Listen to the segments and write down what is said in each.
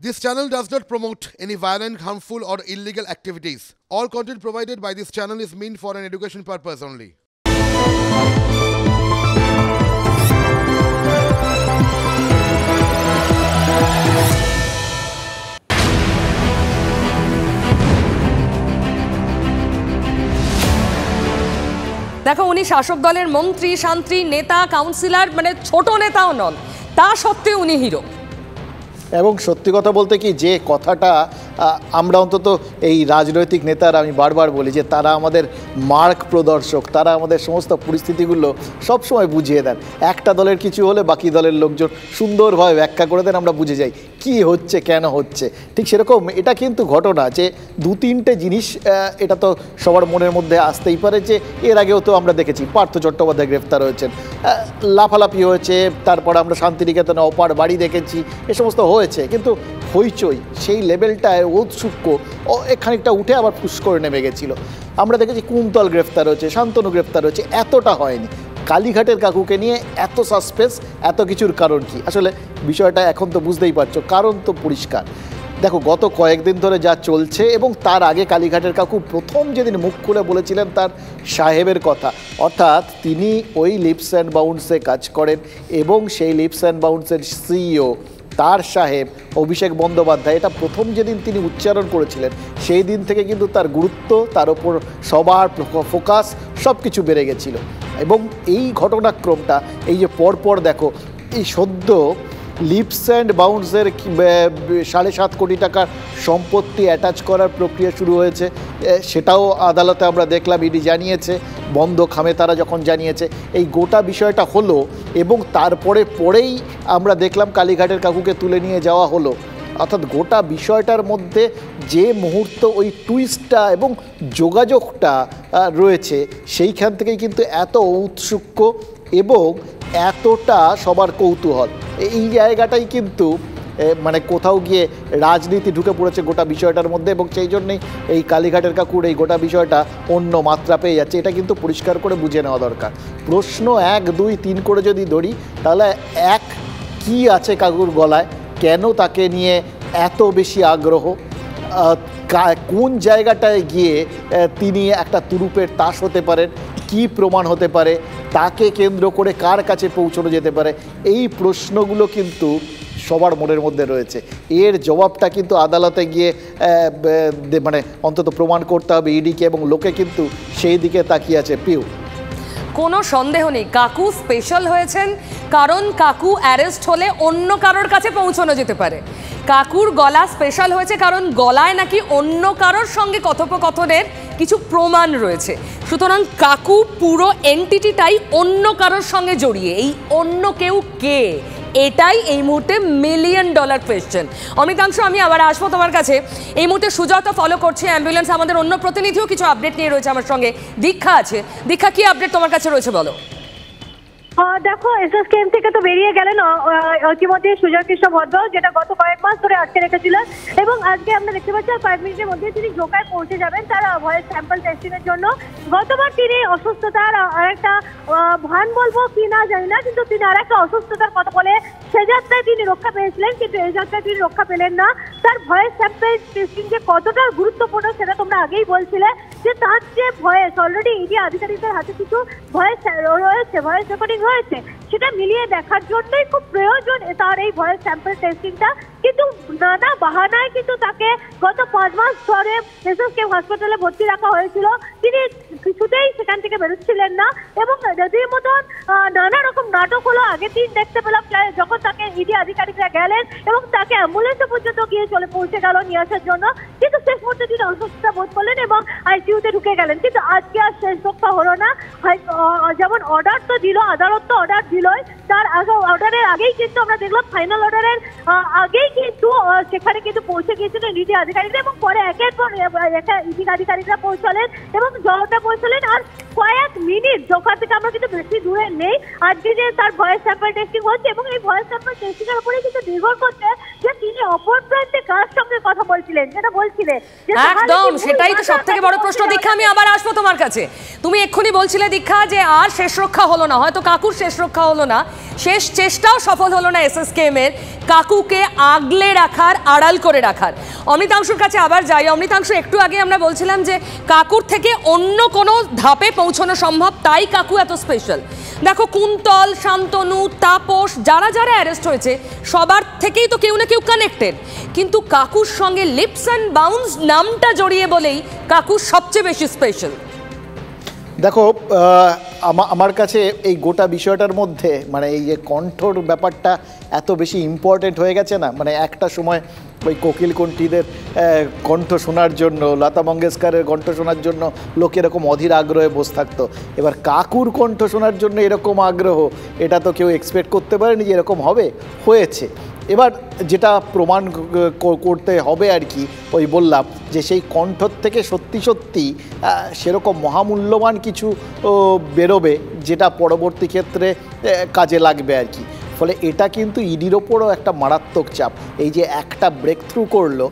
This channel does not promote any violent, harmful, or illegal activities. All content provided by this channel is meant for an education purpose only. দেখো উনি শাসক দলের মন্ত্রী শান্তি নেতা councillor মানে ছোট নেতাও নন, তা সত্ত্বেও উনি হিরো। এবং সত্যি কথা বলতে কি যে কথাটা আমরা অন্তত এই রাজনৈতিক নেতারা আমি বারবার বলি যে তারা আমাদের মার্গ প্রদর্শক, তারা আমাদের সমস্ত পরিস্থিতিগুলো সবসময় বুঝিয়ে দেন। একটা দলের কিছু হলে বাকি দলের লোকজন সুন্দরভাবে ব্যাখ্যা করে দেন, আমরা বুঝে যাই কি হচ্ছে কেন হচ্ছে। ঠিক সেরকম এটা কিন্তু ঘটনা যে দু তিনটে জিনিস এটা তো সবার মনের মধ্যে আসতেই পারে যে এর আগেও তো আমরা দেখেছি পার্থ চট্টোপাধ্যায় গ্রেফতার হয়েছেন, লাফালাফি হয়েছে, তারপর আমরা শান্তিনিকেতনে অপার বাড়ি দেখেছি, এ সমস্ত হয়েছে। কিন্তু হইচই সেই লেভেলটায় ঔৎসুক্য খানিকটা উঠে আবার পুশ করে নেমে গেছিল। আমরা দেখেছি কুন্তল গ্রেফতার হয়েছে, শান্তনু গ্রেফতার হয়েছে, এতটা হয়নি। কালীঘাটের কাকুকে নিয়ে এত সাসপেন্স, এত কিছুর কারণ কি? আসলে বিষয়টা এখন তো বুঝতেই পারছো, কারণ তো পরিষ্কার। দেখো গত কয়েকদিন ধরে যা চলছে এবং তার আগে কালীঘাটের কাকু প্রথম যেদিন মুখ খুলে বলেছিলেন তার সাহেবের কথা, অর্থাৎ তিনি ওই লিপস অ্যান্ড বাউন্সে কাজ করেন এবং সেই লিপস অ্যান্ড বাউন্সের সিইও তার সাহেব অভিষেক বন্দ্যোপাধ্যায়, এটা প্রথম যেদিন তিনি উচ্চারণ করেছিলেন সেই দিন থেকে কিন্তু তার গুরুত্ব, তার ওপর সবার ফোকাস সব কিছু বেড়ে গেছিল। এবং এই ঘটনাক্রমটা এই যে পরপর দেখো এই সদ্য লিপস অ্যান্ড বাউন্সের 7.5 কোটি টাকার সম্পত্তি অ্যাটাচ করার প্রক্রিয়া শুরু হয়েছে, সেটাও আদালতে আমরা দেখলাম ইডি জানিয়েছে, বন্ধ খামে তারা যখন জানিয়েছে এই গোটা বিষয়টা হলো। এবং তারপরে পরেই আমরা দেখলাম কালীঘাটের কাকুকে তুলে নিয়ে যাওয়া হলো। অর্থাৎ গোটা বিষয়টার মধ্যে যে মুহূর্ত ওই টুইস্টটা এবং যোগাযোগটা রয়েছে সেইখান থেকেই কিন্তু এত ঔৎসুক্য এবং এতটা সবার কৌতূহল, এই জায়গাটাই কিন্তু মানে কোথাও গিয়ে রাজনীতি ঢুকে পড়েছে গোটা বিষয়টার মধ্যে। এবং সেই জন্যেই এই কালীঘাটের কাকুর এই গোটা বিষয়টা অন্য মাত্রা পেয়ে যাচ্ছে, এটা কিন্তু পরিষ্কার করে বুঝে নেওয়া দরকার। প্রশ্ন 1, 2, 3 করে যদি ধরি তাহলে এক, কি আছে কাকুর গলায়, কেন তাকে নিয়ে এত বেশি আগ্রহ, কোন জায়গাটায় গিয়ে তিনি একটা তুরুপের তাস হতে পারেন, কি প্রমাণ হতে পারে, তাকে কেন্দ্র করে কার কাছে পৌঁছানো যেতে পারে, এই প্রশ্নগুলো কিন্তু সবার মনের মধ্যে রয়েছে। এর জবাবটা কিন্তু আদালতে গিয়ে মানে অন্তত প্রমাণ করতে হবে ইডিকে, এবং লোকে কিন্তু সেই দিকে তাকিয়ে আছে। পিউ, কোনো সন্দেহ নেই কাকু স্পেশাল হয়েছেন, কারণ কাকু অ্যারেস্ট হলে অন্য কারোর কাছে পৌঁছানো যেতে পারে। কাকুর গলা স্পেশাল হয়েছে কারণ গলায় নাকি অন্য কারোর সঙ্গে কথোপকথনের কিছু প্রমাণ রয়েছে। সুতরাং কাকু পুরো এন্টিটিটাই অন্য কারোর সঙ্গে জড়িয়ে। এই অন্য কেউ কে, এটাই এই মুহূর্তে $1 মিলিয়ন কোয়েশ্চেন। অমিতাংশ, আমি আবার আসবো তোমার কাছে। এই মুহূর্তে সুজাতা ফলো করছে অ্যাম্বুলেন্স, আমাদের অন্য প্রতিনিধিও কিছু আপডেট নিয়ে রয়েছে আমার সঙ্গে। দীক্ষা আছে। দীক্ষা, কি আপডেট তোমার কাছে রয়েছে বলো। দেখো এসএসকেএম থেকে তো বেরিয়ে গেলেন ইতিমধ্যে সুজয় কৃষ্ণ ভদ্র, যেটা গত কয়েক মাস ধরে আটকে রেখেছিলেন। এবং আজকে আমরা দেখতে পাচ্ছি কয়েক মিনিটের মধ্যে তিনি ঢোকায় পৌঁছে যাবেন তার ভয়েস স্যাম্পল টেস্টিং এর জন্য। গতবার তিনি অসুস্থতার আরেকটা ভান বলবো কি না জানি না, কিন্তু তিনি আরেকটা অসুস্থতার কথা বলে সে যাত্রায় তিনি রক্ষা পেয়েছিলেন, কিন্তু এই যাত্রায় তিনি রক্ষা পেলেন না। তার ভয়েস স্যাম্পল টেস্টিং যে কতটা গুরুত্বপূর্ণ সেটা তোমরা আগেই বলছিলে, যে তার যে ভয়েস অলরেডি ইডি আধিকারিকদের হাতে কিছু ভয়েস রয়েছে, ভয়েস রেকর্ডিং হয়েছে, সেটা মিলিয়ে দেখার জন্যই খুব প্রয়োজন তার এই ভয়েস স্যাম্পল টেস্টিংটা। কিন্তু নানা বাহানায় কিন্তু তাকে গত 5 মাস ধরে এসএসকেএম হাসপাতালে ভর্তি রাখা হয়েছিল। তিনি কিছুতেই সেখান থেকে বেরোচ্ছিলেন না এবং রীতির মতন নানা রকম নাটক হলো। আগের দিন দেখতে পেলাম যখন তাকে ইডি আধিকারিকরা গেলেন এবং তাকে অ্যাম্বুলেন্সে পর্যন্ত গিয়ে পৌঁছে গেল নিয়ে আসার জন্য, কিন্তু শেষ মুহূর্তে তিনি অসুস্থতা বোধ করলেন এবং আইসিইউতে ঢুকে গেলেন। কিন্তু আজকে আর শেষ রক্ষা হলো না। যেমন অর্ডার তো দিল, আদালত তো অর্ডার দিলই, তার আগে অর্ডারের আগেই কিন্তু আমরা দেখলাম ফাইনাল অর্ডারের আগেই কিন্তু সেখানে কিন্তু পৌঁছে গিয়েছিলেন ইডি আধিকারিকরা এবং পরে একের পর ইডি আধিকারিকরা পৌঁছালেন এবং জবাবটা পৌঁছালেন। আর কয়েক মিনিট ওখান থেকে আমরা কিন্তু বেশি দূরে নেই। আজকে যে তার ভয়েস স্যাম্পল টেস্টিং হচ্ছে এবং এই ভয়েস স্যাম্পল টেস্টিং এর উপরে কিন্তু নির্ভর করছে যে তিনি অপর প্রান্তে কার সঙ্গে কথা বলছিলেন, যেটা বলছিলেন একদম সেটাই তো সবথেকে বড় প্রশ্ন। দীক্ষা, আমি আবার আসবো তোমার কাছে। তুমি এক্ষুনি বলছিলে দীক্ষা যে আর শেষ রক্ষা হলো না, হয়তো কাকুর শেষ রক্ষা হলো না, শেষ চেষ্টাও সফল হলো না এসএসকেএম এর কাকুকে আগলে রাখার, আড়াল করে রাখার। অমৃতাংশুর কাছে আবার যাই। অমৃতাংশু, একটু আগে আমরা বলছিলাম যে কাকুর থেকে অন্য কোনো ধাপে পৌঁছানো সম্ভব, তাই কাকু এত স্পেশাল। দেখো, কুন্তল, শান্তনু, তাপস, যারা যারা অ্যারেস্ট হয়েছে সবার থেকেই তো কেউ না কেউ কানেক্টেড, কিন্তু কাকুর সঙ্গে লিপস অ্যান্ড বাউন্স নামটা জড়িয়ে বলেই কাকু সবচেয়ে বেশি স্পেশাল। দেখো, আমার কাছে এই গোটা বিষয়টার মধ্যে মানে এই যে কণ্ঠর ব্যাপারটা এত বেশি ইম্পর্টেন্ট হয়ে গেছে না। মানে একটা সময় ওই কোকিল কণ্ঠীদের কণ্ঠ শোনার জন্য, লতা মঙ্গেশকরের কণ্ঠ শোনার জন্য লোক এরকম অধীর আগ্রহে বসে থাকতো। এবার কাকুর কণ্ঠ শোনার জন্য এরকম আগ্রহ, এটা তো কেউ এক্সপেক্ট করতে পারেনি যে এরকম হবে, হয়েছে। এবার যেটা প্রমাণ করতে হবে আর কি, ওই বললাম যে সেই কণ্ঠর থেকে সত্যি সত্যি সেরকম মহামূল্যবান কিছু বেরোবে যেটা পরবর্তী ক্ষেত্রে কাজে লাগবে আর কি। ফলে এটা কিন্তু ইডির ওপরও একটা মারাত্মক চাপ। এই যে একটা ব্রেক থ্রু করলো,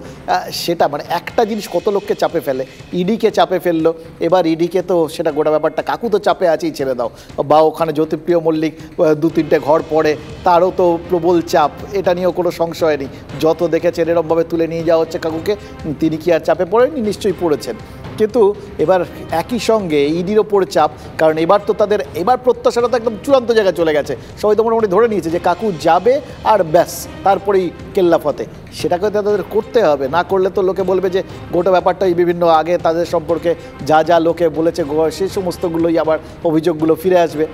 সেটা মানে একটা জিনিস কত লোককে চাপে ফেলে, ইডিকে চাপে ফেললো। এবার ইডিকে তো সেটা গোটা ব্যাপারটা, কাকু তো চাপে আছেই, ছেড়ে দাও, বা ওখানে জ্যোতিপ্রিয় মল্লিক 2-3টে ঘর পড়ে, তারও তো প্রবল চাপ, এটা নিয়েও কোনো সংশয় নেই। যত দেখেছেন এরমভাবে তুলে নিয়ে যাওয়া হচ্ছে কাকুকে, তিনি কি আর চাপে পড়েননি? নিশ্চয়ই পড়েছেন। কিন্তু এবার একই সঙ্গে ইডির ওপর চাপ, কারণ এবার তো তাদের এবার প্রত্যাশাটা তো একদম চূড়ান্ত জায়গায় চলে গেছে। সবাই তো মোটামুটি ধরে নিয়েছে যে কাকু যাবে আর ব্যাস, তারপরেই কেল্লা ফতে। সেটাকে তাদের করতে হবে, না করলে তো লোকে বলবে যে গোটা ব্যাপারটাই বিভিন্ন আগে তাদের সম্পর্কে যা যা লোকে বলেছে সেই সমস্তগুলোই আবার অভিযোগগুলো ফিরে আসবে।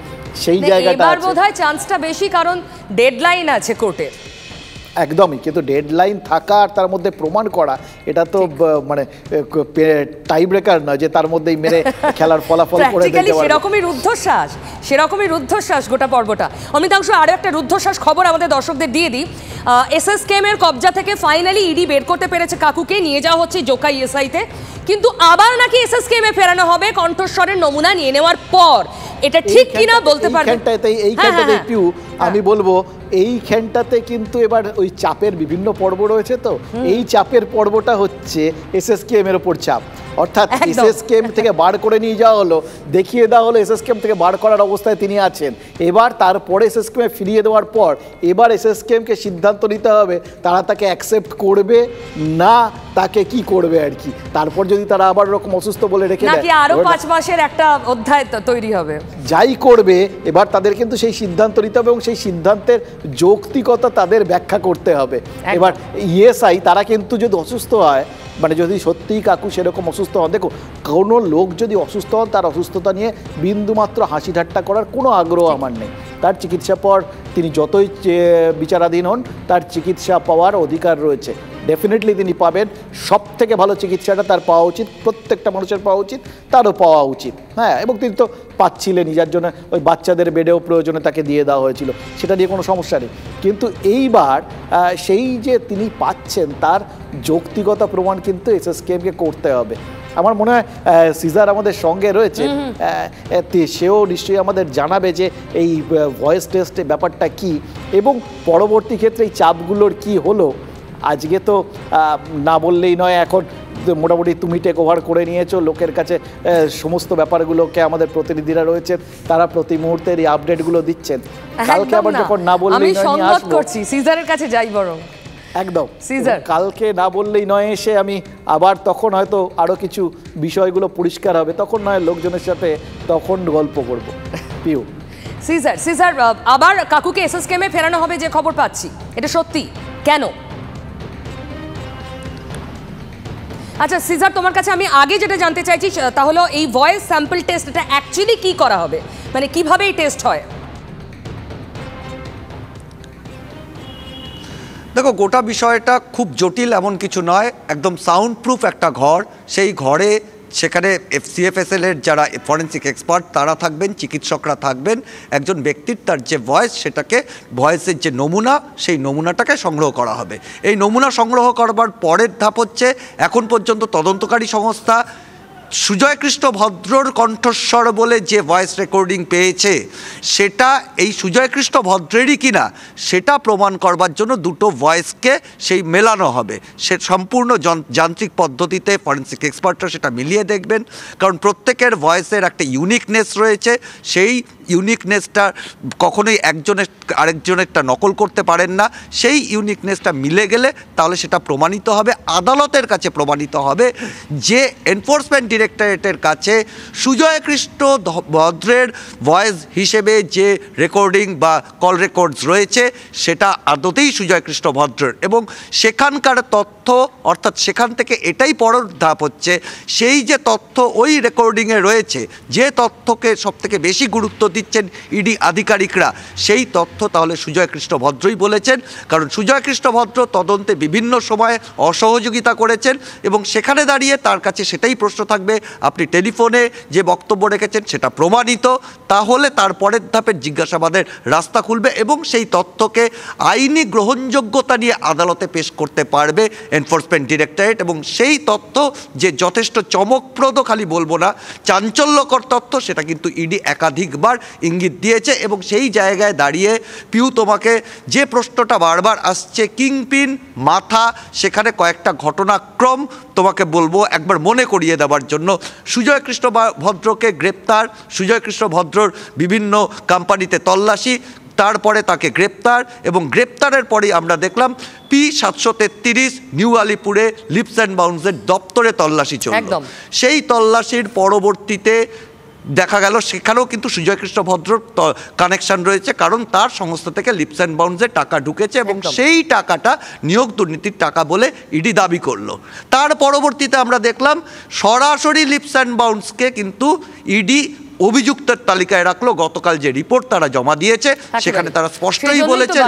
সেই জায়গাটা এবার বোধহয় চান্সটা বেশি, কারণ ডেডলাইন আছে কোর্টের। একদমই, কিন্তু ডেডলাইন থাকা আর তার মধ্যে প্রমাণ করা, এটা তো মানে টাই ব্রেকার নয় যে তার মধ্যেই মেরে খেলার ফলাফল করে দিতে পারে। সেরকমই রুদ্ধশ্বাস গোটা পর্বটা। অমিতাংশু, আরও একটা রুদ্ধশ্বাস খবর আমাদের দর্শকদের দিয়ে দিই। এসএসকেএম এর কবজা থেকে ফাইনালি ইডি বের করতে পেরেছে কাকুকে, নিয়ে যাওয়া হচ্ছে জোকা ইএসআইতে, কিন্তু আবার নাকি এসএসকেএম এ ফেরানো হবে কণ্ঠস্বরের নমুনা নিয়ে নেওয়ার পর। এটা ঠিক কিনা বলতে পারবেন? এইখানটাতে পিউ আমি বলবো, এইখানটাতে কিন্তু এবার ওই চাপের বিভিন্ন পর্ব রয়েছে। তো এই চাপের পর্বটা হচ্ছে এসএসকেএম এর ওপর চাপ, অর্থাৎ এসএসকেএম থেকে বার করে নিয়ে যাওয়া হলো, দেখিয়ে দেওয়া হলো এসএসকেএম থেকে বার করার অবস্থায় তিনি আছেন। এবার তারপরে এসএসকেএম ফিরিয়ে দেওয়ার পর এবার এসএসকেএমকে সিদ্ধান্ত নিতে হবে তারা তাকে অ্যাকসেপ্ট করবে না তাকে কি করবে আর কি। তারপর যদি তারা আবার এরকম অসুস্থ বলে রেখে দেয়, নাকি আরো 5 মাসের একটা অধ্যায় তৈরি হবে। যাই করবে এবার তাদের কিন্তু সেই সিদ্ধান্ত নিতে হবে এবং সেই সিদ্ধান্তের যৌক্তিকতা তাদের ব্যাখ্যা করতে হবে। এবার ইএসআই তারা কিন্তু যদি অসুস্থ হয়, মানে যদি সত্যিই কাকু সেরকম অসুস্থ হন, দেখো কোনো লোক যদি অসুস্থ হন তার অসুস্থতা নিয়ে বিন্দুমাত্র হাসি ঠাট্টা করার কোনো আগ্রহ আমার নেই। তার চিকিৎসা পর তিনি যতই বিচারাধীন হন তার চিকিৎসা পাওয়ার অধিকার রয়েছে, ডেফিনেটলি তিনি পাবেন। সব থেকে ভালো চিকিৎসাটা তার পাওয়া উচিত, প্রত্যেকটা মানুষের পাওয়া উচিত, তারও পাওয়া উচিত। হ্যাঁ, এবং তিনি তো পাচ্ছিলেন, যার জন্য ওই বাচ্চাদের বেডেও প্রয়োজনে তাকে দিয়ে দেওয়া হয়েছিল, সেটা নিয়ে কোনো সমস্যা নেই। কিন্তু এইবার সেই যে তিনি পাচ্ছেন তার যৌক্তিকতা প্রমাণ কিন্তু এসএসকেএমকে করতে হবে। আমার মনে হয় সিজার আমাদের সঙ্গে রয়েছে, সেও নিশ্চয়ই আমাদের জানাবে যে এই ভয়েস টেস্টে ব্যাপারটা কি এবং পরবর্তী ক্ষেত্রে এই চাপগুলোর কি হলো। আজকে তো না বললেই নয়, এখন মোটামুটি তুমি টেক ওভার করে নিয়েছো লোকের কাছে সমস্ত ব্যাপারগুলোকে। আমাদের প্রতিনিধিরা রয়েছেন, তারা প্রতি মুহূর্তের এই আপডেটগুলো দিচ্ছেন। কালকে আবার যখন না বললেই নয় নিয়ে আসবো, সিজারের কাছে যাই বরং। একদম সিজার, কালকে না বললেই নয় এসে আমি আবার তখন হয়তো আরও কিছু বিষয়গুলো পরিষ্কার হবে, তখন নয় লোকজনের সাথে তখন গল্প করব। পিউ, সিজার আবার কাকুকে এসএসকেএম এ ফেরানো হবে যে খবর পাচ্ছি, এটা সত্যি? কেন? আচ্ছা সিজার, তোমার কাছে আমি আগে যেটা জানতে চাইছি তাহলে এই ভয়েস স্যাম্পল টেস্ট, এটা অ্যাকচুয়ালি কি করা হবে, মানে কিভাবে এই টেস্ট হয়? দেখো, গোটা বিষয়টা খুব জটিল এমন কিছু নয়, একদম সাউন্ড প্রুফ একটা ঘর। সেই ঘরে সেখানে সিএফএসএল এর যারা ফরেন্সিক এক্সপার্ট তারা থাকবেন, চিকিৎসকরা থাকবেন, একজন ব্যক্তির তার যে ভয়েস, সেটাকে ভয়েসের যে নমুনা, সেই নমুনাটাকে সংগ্রহ করা হবে। এই নমুনা সংগ্রহ করবার পরের ধাপ হচ্ছে, এখন পর্যন্ত তদন্তকারী সংস্থা সুজয় কৃষ্ণ ভদ্রর কণ্ঠস্বর বলে যে ভয়েস রেকর্ডিং পেয়েছে, সেটা এই সুজয় কৃষ্ণ ভদ্রেরই কিনা সেটা প্রমাণ করবার জন্য দুটো ভয়েসকে সেই মেলানো হবে। সে সম্পূর্ণ যান্ত্রিক পদ্ধতিতে ফরেন্সিক এক্সপার্টরা সেটা মিলিয়ে দেখবেন, কারণ প্রত্যেকের ভয়েসের একটা ইউনিকনেস রয়েছে। সেই ইউনিকনেসটা কখনোই একজনের আরেকজনেরটা নকল করতে পারেন না, সেই ইউনিকনেসটা মিলে গেলে তাহলে সেটা প্রমাণিত হবে, আদালতের কাছে প্রমাণিত হবে যে এনফোর্সমেন্ট ডিরেক্টরেটের কাছে সুজয় কৃষ্ণ ভদ্রের ভয়েস হিসেবে যে রেকর্ডিং বা কল রেকর্ডস রয়েছে সেটা আদতেই সুজয় কৃষ্ণ ভদ্রের, এবং সেখানকার তথ্য অর্থাৎ সেখান থেকে এটাই পরের ধাপ হচ্ছে সেই যে তথ্য ওই রেকর্ডিংয়ে রয়েছে, যে তথ্যকে সবথেকে বেশি গুরুত্ব দিচ্ছেন ইডি আধিকারিকরা, সেই তথ্য তাহলে সুজয় কৃষ্ণ ভদ্রই বলেছেন। কারণ সুজয় কৃষ্ণ ভদ্র তদন্তে বিভিন্ন সময়ে অসহযোগিতা করেছেন এবং সেখানে দাঁড়িয়ে তার কাছে সেটাই প্রশ্ন থাকবে, আপনি টেলিফোনে যে বক্তব্য রেখেছেন সেটা প্রমাণিত, তাহলে তার পরের ধাপের জিজ্ঞাসাবাদের রাস্তা খুলবে এবং সেই তথ্যকে আইনি গ্রহণযোগ্যতা নিয়ে আদালতে পেশ করতে পারবে এনফোর্সমেন্ট ডিরেক্টরেট। এবং সেই তথ্য যে যথেষ্ট চমকপ্রদ, খালি বলবো না চাঞ্চল্যকর তথ্য, সেটা কিন্তু ইডি একাধিকবার ইঙ্গিত দিয়েছে। এবং সেই জায়গায় দাঁড়িয়ে পিউ, তোমাকে যে প্রশ্নটা বারবার আসছে কিংপিন মাথা, সেখানে কয়েকটা ঘটনাক্রম তোমাকে বলবো একবার মনে করিয়ে দেওয়ার জন্য। সুজয় কৃষ্ণ ভদ্রকে গ্রেপ্তার, সুজয় কৃষ্ণ ভদ্রর বিভিন্ন কোম্পানিতে তল্লাশি, তারপরে তাকে গ্রেপ্তার, এবং গ্রেপ্তারের পরেই আমরা দেখলাম P733 নিউ আলিপুরে লিপস অ্যান্ড বাউন্সের দপ্তরে তল্লাশি চলল। সেই তল্লাশির পরবর্তীতে দেখা গেল সেখানেও কিন্তু সুজয় কৃষ্ণ ভদ্রর কানেকশন রয়েছে, কারণ তার সংস্থা থেকে লিপস অ্যান্ড বাউন্সে টাকা ঢুকেছে এবং সেই টাকাটা নিয়োগ দুর্নীতির টাকা বলে ইডি দাবি করলো। তার পরবর্তীতে আমরা দেখলাম সরাসরি লিপস অ্যান্ড বাউন্সকে কিন্তু ইডি অভিযুক্তের তালিকায় রাখলো। গতকাল যে রিপোর্ট তারা জমা দিয়েছে সেখানে তারা স্পষ্টই বলেছে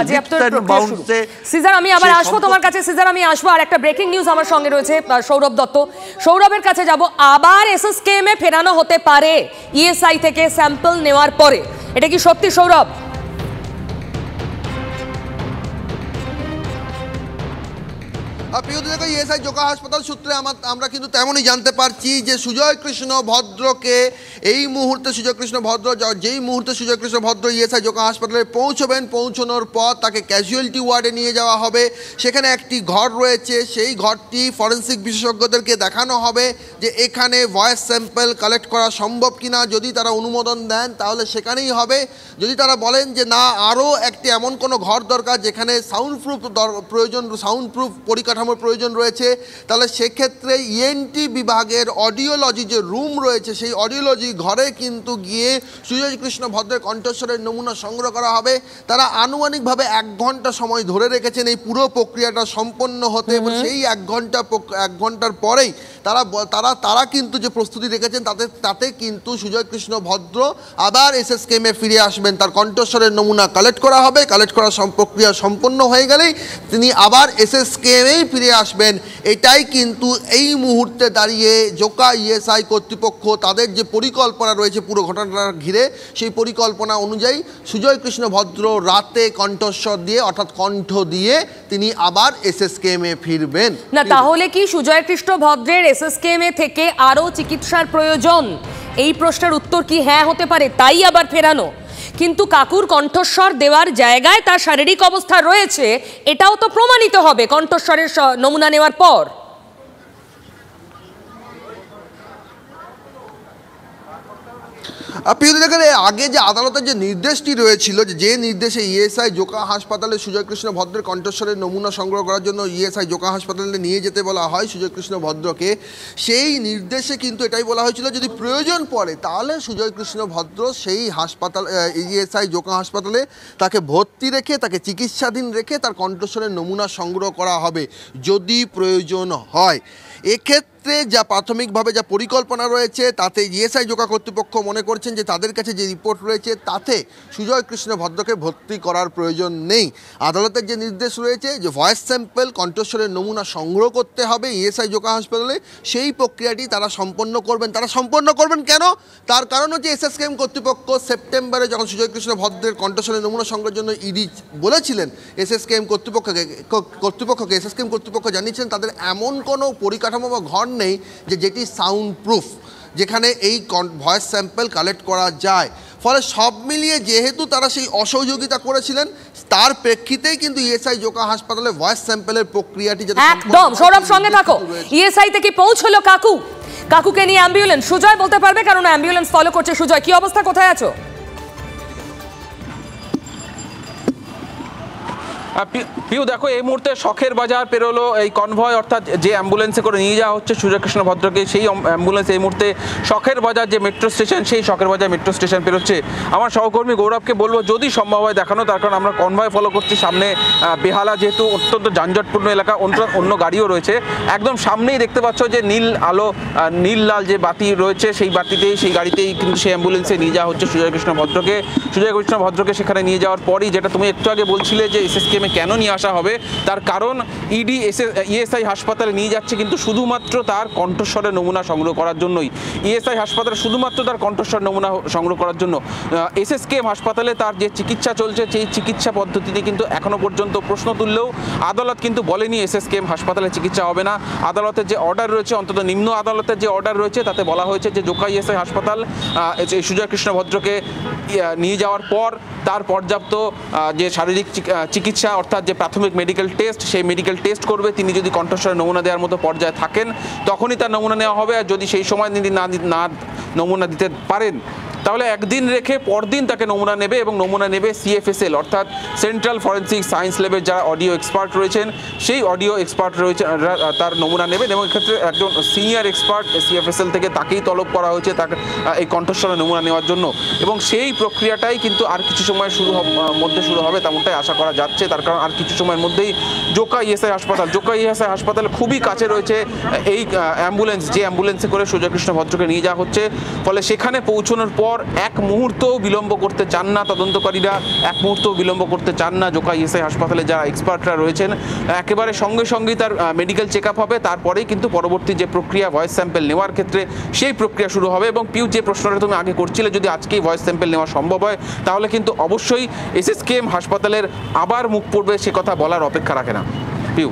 সিজার, আমি আবার আসবো তোমার কাছে সিজার, আমি আসবো। আর একটা ব্রেকিং নিউজ আমার সঙ্গে রয়েছে সৌরভ দত্ত, সৌরভের কাছে যাব। আবার এসএসকেএম এ ফেরানো হতে পারে ইএসআই থেকে স্যাম্পল নেওয়ার পরে, এটা কি সত্যি সৌরভ? প্রিয় ইএসআই জোকা হাসপাতাল সূত্রে আমরা কিন্তু তেমনই জানতে পারছি যে সুজয় কৃষ্ণ ভদ্রকে এই মুহূর্তে যেই মুহূর্তে সুজয় কৃষ্ণ ভদ্র ইএসআই জোকা হাসপাতালে পৌঁছানোর পর তাকে ক্যাজুয়ালিটি ওয়ার্ডে নিয়ে যাওয়া হবে। সেখানে একটি ঘর রয়েছে, সেই ঘরটি ফরেন্সিক বিশেষজ্ঞদেরকে দেখানো হবে যে এখানে ভয়েস স্যাম্পল কালেক্ট করা সম্ভব কিনা। যদি তারা অনুমোদন দেন তাহলে সেখানেই হবে। যদি তারা বলেন যে না, আরও একটি এমন কোনো ঘর দরকার যেখানে সাউন্ড প্রুফ পরিকাঠামোর প্রয়োজন রয়েছে, তাহলে সেক্ষেত্রে ইএনটি বিভাগের অডিওলজি যে রুম রয়েছে সেই অডিওলজি ঘরে কিন্তু গিয়ে সুজয় কৃষ্ণ ভদ্রের কণ্ঠস্বরের নমুনা সংগ্রহ করা হবে। তারা আনুমানিকভাবে 1 ঘন্টা সময় ধরে রেখেছেন এই পুরো প্রক্রিয়াটা সম্পন্ন হতে, এবং সেই 1 ঘন্টার পরেই তারা কিন্তু যে প্রস্তুতি রেখেছেন তাতে কিন্তু সুজয় কৃষ্ণ ভদ্র আবার এসএসকেএম এ ফিরে আসবেন। তার কণ্ঠস্বরের নমুনা কালেক্ট করা হবে, কালেক্ট করার প্রক্রিয়া সম্পন্ন হয়ে গেলেই তিনি আবার এসএসকেএম এই ফিরে আসবেন। এটাই কিন্তু এই মুহূর্তে দাঁড়িয়ে জোকা ইএসআই কর্তৃপক্ষ তাদের যে পরিকল্পনা রয়েছে পুরো ঘটনাটা ঘিরে, সেই পরিকল্পনা অনুযায়ী সুজয় কৃষ্ণ ভদ্র রাতে কণ্ঠস্বর দিয়ে অর্থাৎ কণ্ঠ দিয়ে তিনি আবার এসএসকেএম এ ফিরবেন। না, তাহলে কি সুজয় কৃষ্ণ ভদ্রের এসএসকেএম এ থেকে আরও চিকিৎসার প্রয়োজন? এই প্রশ্নের উত্তর কি হ্যাঁ হতে পারে, তাই আবার ফেরানো? কিন্তু কাকুর কণ্ঠস্বর দেওয়ার জায়গায় তার শারীরিক অবস্থা রয়েছে, এটাও তো প্রমাণিত হবে কণ্ঠস্বরের নমুনা নেওয়ার পর। আগে যে আদালতের যে নির্দেশটি রয়েছিল, যে নির্দেশে ইএসআই জোকা হাসপাতালে সুজয় কৃষ্ণ ভদ্রের কণ্ঠস্বরের নমুনা সংগ্রহ করার জন্য ইএসআই জোকা হাসপাতালে নিয়ে যেতে বলা হয় সুজয় কৃষ্ণ ভদ্রকে, সেই নির্দেশে কিন্তু এটাই বলা হয়েছিল যদি প্রয়োজন পড়ে তাহলে সুজয় কৃষ্ণ ভদ্র সেই হাসপাতাল ইএসআই জোকা হাসপাতালে তাকে ভর্তি রেখে, তাকে চিকিৎসাধীন রেখে তার কণ্ঠস্বরের নমুনা সংগ্রহ করা হবে যদি প্রয়োজন হয়। এক্ষেত্রে যা প্রাথমিকভাবে যা পরিকল্পনা রয়েছে তাতে ইএসআই জোকা কর্তৃপক্ষ মনে করছেন যে তাদের কাছে যে রিপোর্ট রয়েছে তাতে সুজয় কৃষ্ণ ভদ্রকে ভর্তি করার প্রয়োজন নেই। আদালতের যে নির্দেশ রয়েছে যে ভয়েস স্যাম্পল কণ্ঠস্বরের নমুনা সংগ্রহ করতে হবে ইএসআই জোকা হাসপাতালে, সেই প্রক্রিয়াটি তারা সম্পন্ন করবেন। তারা সম্পন্ন করবেন কেন? তার কারণ হচ্ছে এসএসকেএম কর্তৃপক্ষ সেপ্টেম্বরে যখন সুজয় কৃষ্ণ ভদ্রের কণ্ঠস্বরের নমুনা সংগ্রহের জন্য ইডি বলেছিলেন এসএসকেএম কর্তৃপক্ষকে এসএসকেএম কর্তৃপক্ষ জানিয়েছেন তাদের এমন কোনো পরিকাঠামো বা ঘর নেই যেটি সাউন্ড প্রুফ, যেখানে এই ভয়েস স্যাম্পল কালেক্ট করা যায়। ফলে সব মিলিয়ে যেহেতু তারা সেই অসহযোগিতা করেছিলেন তার প্রেক্ষিতেই কিন্তু ইএসআই জোকা হাসপাতালে ভয়েস স্যাম্পলের প্রক্রিয়াটি একদম। সৌরভ সঙ্গে থাকো। ইএসআই থেকে পৌঁছলো কাকুকে নিয়ে অ্যাম্বুলেন্স। সুজয় বলতে পারবে কারণ অ্যাম্বুলেন্স ফলো করছে। সুজয়, কি অবস্থা, কোথায় আছো? পিউ দেখো, এই মুহূর্তে শখের বাজার পেরোলো এই কনভয়, অর্থাৎ যে অ্যাম্বুলেন্সে করে নিয়ে যাওয়া হচ্ছে সুজয়কৃষ্ণ ভদ্রকে, সেই অ্যাম্বুলেন্স এই মুহূর্তে শখের বাজার যে মেট্রো স্টেশন, সেই শখের বাজার মেট্রো স্টেশন পেরোচ্ছে। আমার সহকর্মী গৌরবকে বলবো যদি সম্ভব হয় দেখানো, তার কারণ আমরা কনভয় ফলো করছি। সামনে বেহালা যেহেতু অত্যন্ত যানজটপূর্ণ এলাকা, অন্য গাড়িও রয়েছে। একদম সামনেই দেখতে পাচ্ছ যে নীল আলো, নীল লাল যে বাতি রয়েছে, সেই বাতিতেই সেই গাড়িতেই কিন্তু সেই অ্যাম্বুলেন্সে নিয়ে যাওয়া হচ্ছে সুজয়কৃষ্ণ ভদ্রকে। সুজয়কৃষ্ণ ভদ্রকে সেখানে নিয়ে যাওয়ার পরই, যেটা তুমি একটু আগে বলছিলে যে এসএসকেএমে কেন নিয়ে আসা হবে, তার কারণ ইডি ইএসআই হাসপাতালে নিয়ে যাচ্ছে কিন্তু শুধুমাত্র তার কণ্ঠস্বরের নমুনা সংগ্রহ করার জন্যই। ইএসআই হাসপাতালে শুধুমাত্র তার কণ্ঠস্বর নমুনা সংগ্রহ করার জন্য। এসএসকেএম হাসপাতালে তার যে চিকিৎসা চলছে, সেই চিকিৎসা পদ্ধতিতে কিন্তু এখনো পর্যন্ত প্রশ্ন তুললেও আদালত কিন্তু বলেনি এসএসকেএম হাসপাতালে চিকিৎসা হবে না। আদালতের যে অর্ডার রয়েছে, অন্তত নিম্ন আদালতের যে অর্ডার রয়েছে, তাতে বলা হয়েছে যে জোকা ইএসআই হাসপাতাল সুজয়কৃষ্ণ ভদ্রকে নিয়ে যাওয়ার পর তার পর্যাপ্ত যে শারীরিক চিকিৎসা, অর্থাৎ যে প্রাথমিক মেডিকেল টেস্ট, সেই মেডিকেল টেস্ট করবে। তিনি যদি কণ্ঠস্বরে নমুনা দেওয়ার মতো পর্যায়ে থাকেন তখনই তার নমুনা নেওয়া হবে। আর যদি সেই সময় তিনি না নমুনা দিতে পারেন, তাহলে একদিন রেখে পরদিন তাকে নমুনা নেবে, এবং নমুনা নেবে সিএফএসএল অর্থাৎ সেন্ট্রাল ফরেন্সিক সায়েন্স ল্যাবের যারা অডিও এক্সপার্ট রয়েছেন, সেই অডিও এক্সপার্ট রয়েছে তার নমুনা নেবেন। এবং এক্ষেত্রে একজন সিনিয়র এক্সপার্ট সিএফএসএল থেকে তাকেই তলব করা হয়েছে তাকে এই কণ্ঠস্বরে নমুনা নেওয়ার জন্য। এবং সেই প্রক্রিয়াটাই কিন্তু আর কিছু সময় মধ্যে শুরু হবে, তেমনটাই আশা করা যাচ্ছে। তার কারণ আর কিছু সময়ের মধ্যেই জোকা ইএসআই হাসপাতাল খুবই কাছে রয়েছে এই অ্যাম্বুলেন্স, যে অ্যাম্বুলেন্সে করে সুজয়কৃষ্ণ ভদ্রকে নিয়ে যাওয়া হচ্ছে। ফলে সেখানে পৌঁছানোর পর এক মুহূর্তও বিলম্ব করতে চান না তদন্তকারীরা, এক মুহূর্তও বিলম্ব করতে চান না জোকা ইএসআই হাসপাতালে যারা এক্সপার্টরা রয়েছেন। একেবারে সঙ্গে সঙ্গেই তার মেডিকেল চেক আপ হবে, তারপরেই কিন্তু পরবর্তী যে প্রক্রিয়া ভয়েস স্যাম্পল নেওয়ার ক্ষেত্রে, সেই প্রক্রিয়া শুরু হবে। এবং পিউ, যে প্রশ্নটা তুমি আগে করছিলে, যদি আজকেই ভয়েস স্যাম্পল নেওয়া সম্ভব হয়, তাহলে কিন্তু অবশ্যই এসএসকেএম হাসপাতালের আবার মুখ পড়বে, সে কথা বলার অপেক্ষা রাখে না। পিউ।